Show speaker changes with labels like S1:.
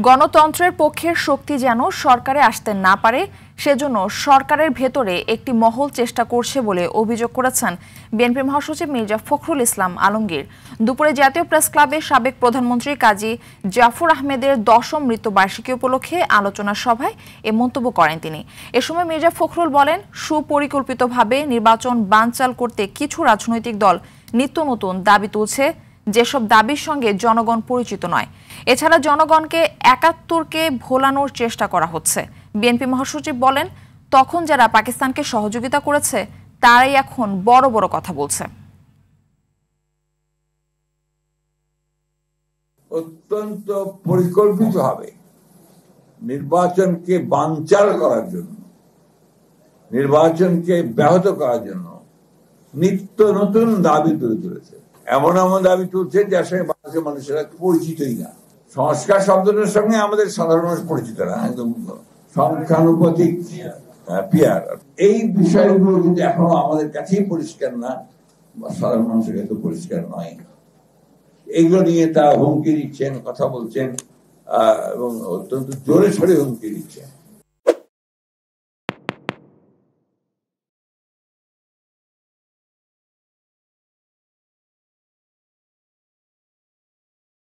S1: গণতন্ত্রের পক্ষের শক্তি যেন সরকারে আসতে না পারে সেজন্য সরকারের ভেতরে একটি মহল চেষ্টা করছে বলে অভিযোগ করেছেন বিএনপি মহাসচিব মির্জা ফখরুল ইসলাম আলমগীর। দুপুরে জাতীয় প্রেস ক্লাবে সাবেক প্রধানমন্ত্রী কাজী জাফর আহমেদের 10ম মৃত্যুবার্ষিকী উপলক্ষে আলোচনা সভায় এ মন্তব্য করেন তিনি। এ সময় মির্জা ফখরুল বলেন, সুপরিকল্পিতভাবে নির্বাচন বানচাল করতে কিছু রাজনৈতিক দল নিত্য নতুন দাবি তুলছে, যেসব দাবির সঙ্গে জনগণ পরিচিত নয়। এছাড়া জনগণকে ৭১কে ভোলানোর চেষ্টা করা হচ্ছে। বিএনপি মহাসচিব বলেন, তখন যারা পাকিস্তানকে সহযোগিতা করেছে তারাই এখন বড় বড় কথা বলছে।
S2: অত্যন্ত পরিকল্পিতভাবে নির্বাচনকে বানচাল করার জন্য, নির্বাচনকে ব্যাহত করার জন্য নিত্য নতুন দাবি তুলে তুলেছে। এমন এমন দাবি তুলছে যে আসলে বাংলাদেশের মানুষেরা পরিচিতই না। সংস্কার শব্দটার সঙ্গে আমাদের সাধারণ মানুষ পরিচিত না, একদম সংখ্যানুপাতিক পিয়ার। এই বিষয়গুলো কিন্তু এখনো আমাদের কাছেই পরিষ্কার না, সাধারণ মানুষের কাছে পরিষ্কার নয়। এইগুলো নিয়ে তারা হুমকি দিচ্ছেন, কথা বলছেন এবং অত্যন্ত জোরে সরে হুমকি দিচ্ছেন।